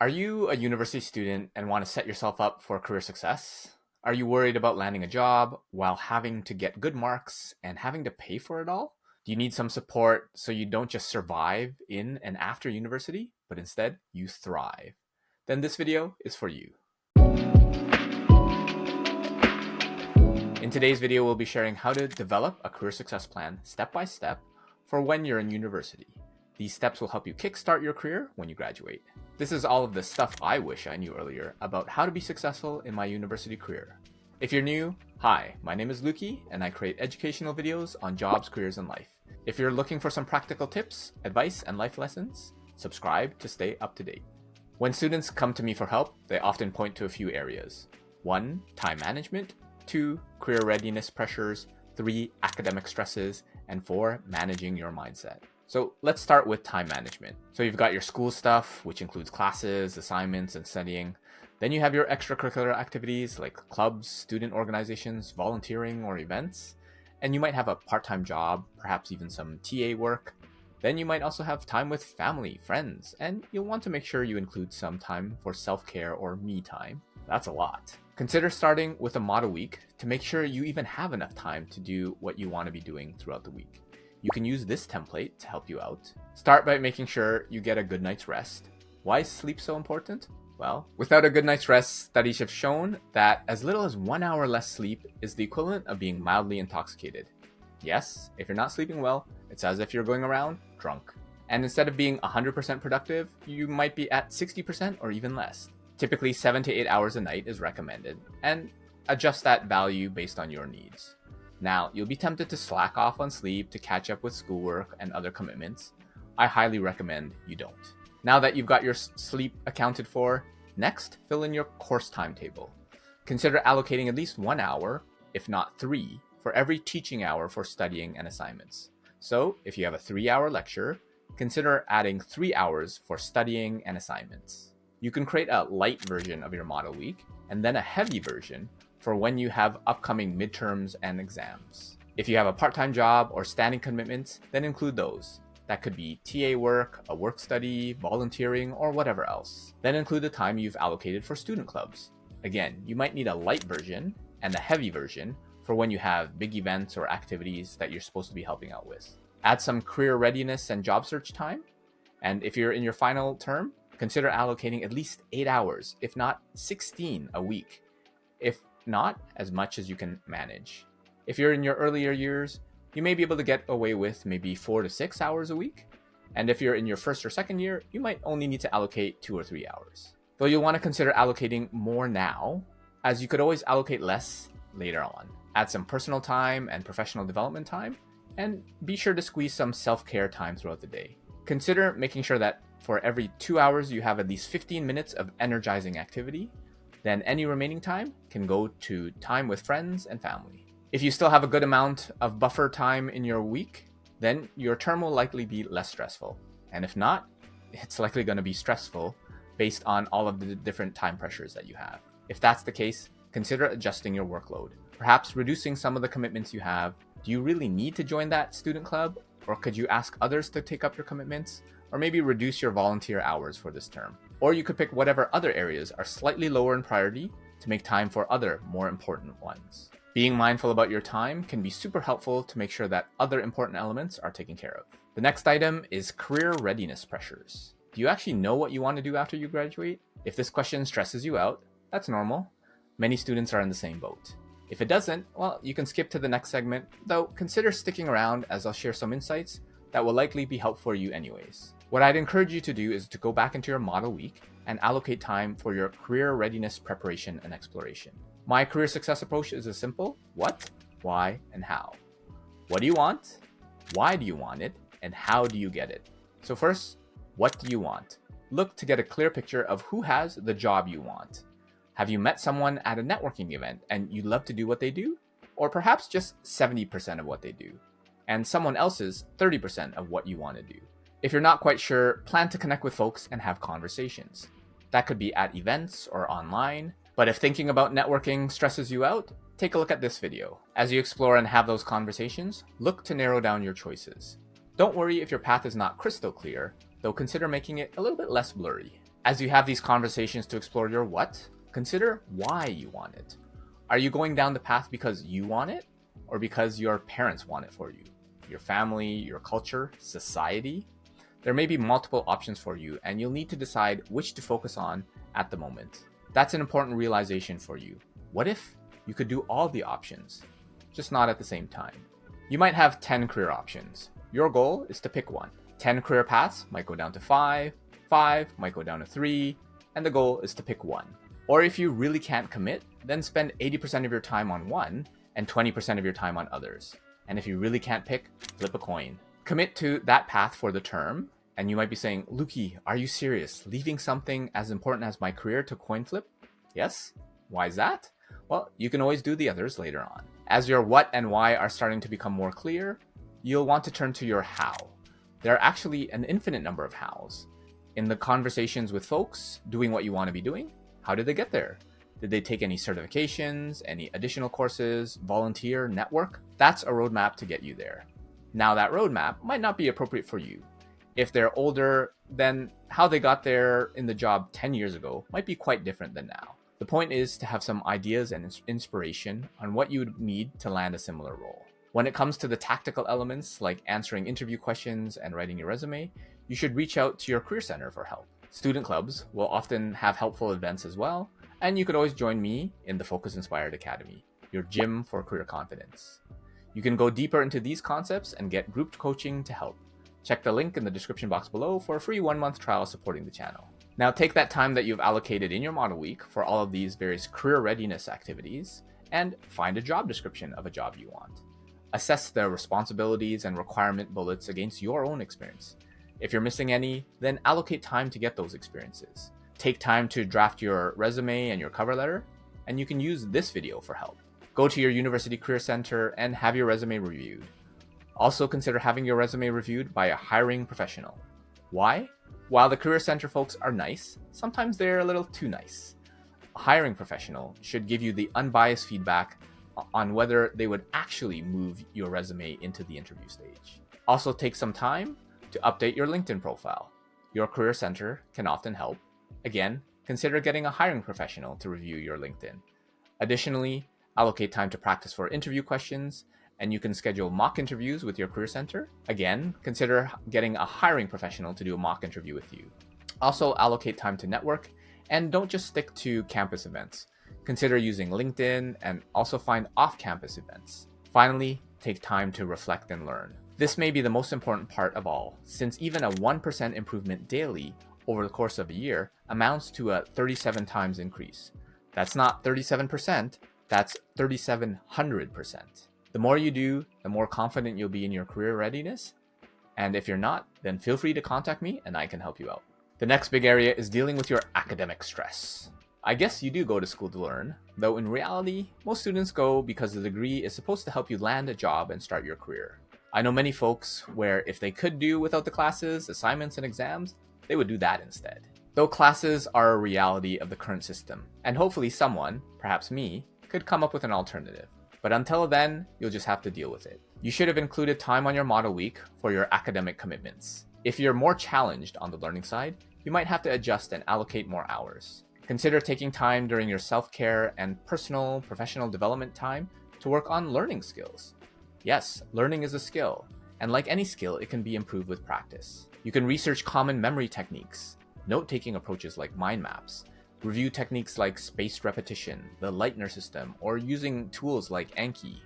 Are you a university student and want to set yourself up for career success? Are you worried about landing a job while having to get good marks and having to pay for it all? Do you need some support so you don't just survive in and after university, but instead you thrive? Then this video is for you. In today's video, we'll be sharing how to develop a career success plan step by step for when you're in university. These steps will help you kickstart your career when you graduate. This is all of the stuff I wish I knew earlier about how to be successful in my university career. If you're new, hi, my name is Luki and I create educational videos on jobs, careers, and life. If you're looking for some practical tips, advice, and life lessons, subscribe to stay up to date. When students come to me for help, they often point to a few areas. 1. Time management. 2. Career readiness pressures. 3. Academic stresses. And 4. Managing your mindset. So let's start with time management. So you've got your school stuff, which includes classes, assignments, and studying. Then you have your extracurricular activities like clubs, student organizations, volunteering, or events. And you might have a part-time job, perhaps even some TA work. Then you might also have time with family, friends, and you'll want to make sure you include some time for self-care or me time. That's a lot. Consider starting with a model week to make sure you even have enough time to do what you want to be doing throughout the week. You can use this template to help you out. Start by making sure you get a good night's rest. Why is sleep so important? Well, without a good night's rest, studies have shown that as little as 1 hour less sleep is the equivalent of being mildly intoxicated. Yes, if you're not sleeping well, it's as if you're going around drunk. And instead of being 100% productive, you might be at 60% or even less. Typically 7 to 8 hours a night is recommended, and adjust that value based on your needs. Now, you'll be tempted to slack off on sleep to catch up with schoolwork and other commitments. I highly recommend you don't. Now that you've got your sleep accounted for, next, fill in your course timetable. Consider allocating at least 1 hour, if not 3, for every teaching hour for studying and assignments. So, if you have a 3-hour lecture, consider adding 3 hours for studying and assignments. You can create a light version of your model week, and then a heavy version for when you have upcoming midterms and exams. If you have a part-time job or standing commitments, then include those. That could be TA work, a work study, volunteering, or whatever else. Then include the time you've allocated for student clubs. Again, you might need a light version and a heavy version for when you have big events or activities that you're supposed to be helping out with. Add some career readiness and job search time. And if you're in your final term, consider allocating at least 8 hours, if not 16 a week. If not, as much as you can manage. If you're in your earlier years, you may be able to get away with maybe 4 to 6 hours a week. And if you're in your first or second year, you might only need to allocate 2 or 3 hours. Though you'll want to consider allocating more now, as you could always allocate less later on. Add some personal time and professional development time, and be sure to squeeze some self-care time throughout the day. Consider making sure that for every 2 hours you have at least 15 minutes of energizing activity. Then any remaining time can go to time with friends and family. If you still have a good amount of buffer time in your week, then your term will likely be less stressful. And if not, it's likely going to be stressful based on all of the different time pressures that you have. If that's the case, consider adjusting your workload. Perhaps reducing some of the commitments you have. Do you really need to join that student club? Or could you ask others to take up your commitments? Or maybe reduce your volunteer hours for this term. Or you could pick whatever other areas are slightly lower in priority to make time for other more important ones. Being mindful about your time can be super helpful to make sure that other important elements are taken care of. The next item is career readiness pressures. Do you actually know what you want to do after you graduate? If this question stresses you out, that's normal. Many students are in the same boat. If it doesn't, well, you can skip to the next segment, though consider sticking around as I'll share some insights that will likely be helpful for you anyways. What I'd encourage you to do is to go back into your model week and allocate time for your career readiness preparation and exploration. My career success approach is a simple what, why, and how. What do you want? Why do you want it? And how do you get it? So first, what do you want? Look to get a clear picture of who has the job you want. Have you met someone at a networking event and you love to do what they do? Or perhaps just 70% of what they do, and someone else's 30% of what you want to do. If you're not quite sure, plan to connect with folks and have conversations. That could be at events or online, but if thinking about networking stresses you out, take a look at this video. As you explore and have those conversations, look to narrow down your choices. Don't worry if your path is not crystal clear, though consider making it a little bit less blurry. As you have these conversations to explore your what, consider why you want it. Are you going down the path because you want it, or because your parents want it for you? Your family, your culture, society? There may be multiple options for you, and you'll need to decide which to focus on at the moment. That's an important realization for you. What if you could do all the options, just not at the same time? You might have 10 career options. Your goal is to pick one. 10 career paths might go down to 5, 5 might go down to 3, and the goal is to pick one. Or if you really can't commit, then spend 80% of your time on one and 20% of your time on others. And if you really can't pick, flip a coin. Commit to that path for the term, and you might be saying, Luki, are you serious? Leaving something as important as my career to coin flip? Yes? Why is that? Well, you can always do the others later on. As your what and why are starting to become more clear, you'll want to turn to your how. There are actually an infinite number of hows. In the conversations with folks doing what you want to be doing, how did they get there? Did they take any certifications, any additional courses, volunteer, network? That's a roadmap to get you there. Now that roadmap might not be appropriate for you. If they're older, then how they got there in the job 10 years ago might be quite different than now. The point is to have some ideas and inspiration on what you would need to land a similar role. When it comes to the tactical elements like answering interview questions and writing your resume, you should reach out to your career center for help. Student clubs will often have helpful events as well, and you could always join me in the Focus Inspired Academy, your gym for career confidence. You can go deeper into these concepts and get group coaching to help. Check the link in the description box below for a free 1-month trial supporting the channel. Now take that time that you've allocated in your model week for all of these various career readiness activities and find a job description of a job you want. Assess the responsibilities and requirement bullets against your own experience. If you're missing any, then allocate time to get those experiences. Take time to draft your resume and your cover letter, and you can use this video for help. Go to your university career center and have your resume reviewed. Also consider having your resume reviewed by a hiring professional. Why? While the career center folks are nice, sometimes they're a little too nice. A hiring professional should give you the unbiased feedback on whether they would actually move your resume into the interview stage. Also take some time to update your LinkedIn profile. Your career center can often help. Again, consider getting a hiring professional to review your LinkedIn. Additionally, allocate time to practice for interview questions, and you can schedule mock interviews with your career center. Again, consider getting a hiring professional to do a mock interview with you. Also, allocate time to network, and don't just stick to campus events. Consider using LinkedIn and also find off-campus events. Finally, take time to reflect and learn. This may be the most important part of all, since even a 1% improvement daily over the course of a year amounts to a 37 times increase. That's not 37%, that's 3,700%. The more you do, the more confident you'll be in your career readiness. And if you're not, then feel free to contact me and I can help you out. The next big area is dealing with your academic stress. I guess you do go to school to learn, though in reality, most students go because the degree is supposed to help you land a job and start your career. I know many folks where if they could do without the classes, assignments, and exams, they would do that instead. Though classes are a reality of the current system, and hopefully someone, perhaps me, could come up with an alternative. But until then, you'll just have to deal with it. You should have included time on your model week for your academic commitments. If you're more challenged on the learning side, you might have to adjust and allocate more hours. Consider taking time during your self-care and personal, professional development time to work on learning skills. Yes, learning is a skill, and like any skill, it can be improved with practice. You can research common memory techniques, note-taking approaches like mind maps, review techniques like spaced repetition, the Leitner system, or using tools like Anki.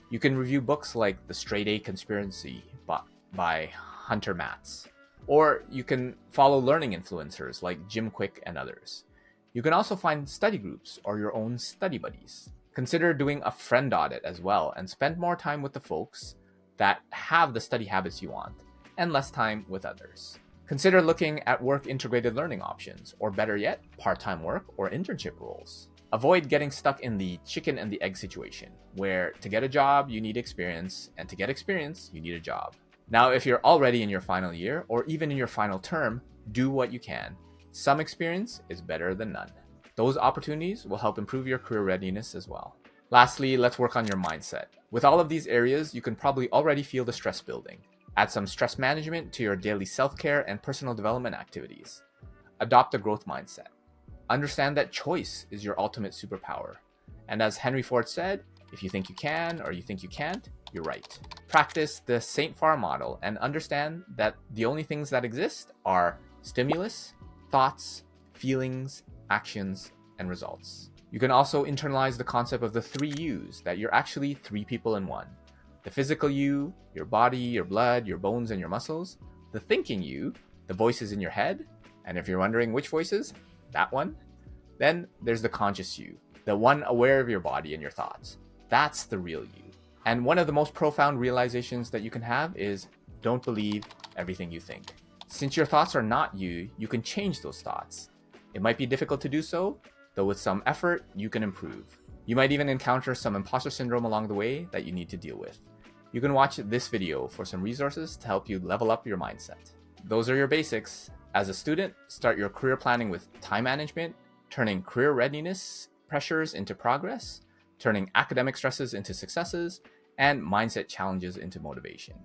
You can review books like The Straight A Conspiracy by Hunter Matz, or you can follow learning influencers like Jim Quick and others. You can also find study groups or your own study buddies. Consider doing a friend audit as well and spend more time with the folks that have the study habits you want and less time with others. Consider looking at work-integrated learning options, or better yet, part-time work or internship roles. Avoid getting stuck in the chicken and the egg situation, where to get a job, you need experience, and to get experience, you need a job. Now, if you're already in your final year or even in your final term, do what you can. Some experience is better than none. Those opportunities will help improve your career readiness as well. Lastly, let's work on your mindset. With all of these areas, you can probably already feel the stress building. Add some stress management to your daily self-care and personal development activities. Adopt a growth mindset. Understand that choice is your ultimate superpower. And as Henry Ford said, if you think you can or you think you can't, you're right. Practice the St. Farr model and understand that the only things that exist are stimulus, thoughts, feelings, actions, and results. You can also internalize the concept of the 3 U's, that you're actually 3 people in one. The physical you, your body, your blood, your bones, and your muscles. The thinking you, the voices in your head. And if you're wondering which voices, that one. Then there's the conscious you, the one aware of your body and your thoughts. That's the real you. And one of the most profound realizations that you can have is don't believe everything you think. Since your thoughts are not you, you can change those thoughts. It might be difficult to do so, though with some effort, you can improve. You might even encounter some imposter syndrome along the way that you need to deal with. You can watch this video for some resources to help you level up your mindset. Those are your basics. As a student, start your career planning with time management, turning career readiness pressures into progress, turning academic stresses into successes, and mindset challenges into motivation.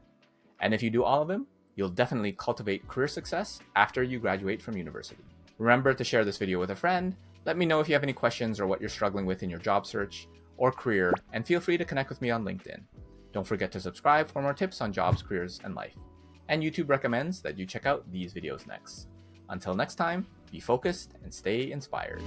And if you do all of them, you'll definitely cultivate career success after you graduate from university. Remember to share this video with a friend. Let me know if you have any questions or what you're struggling with in your job search or career, and feel free to connect with me on LinkedIn. Don't forget to subscribe for more tips on jobs, careers, and life. And YouTube recommends that you check out these videos next. Until next time, be focused and stay inspired.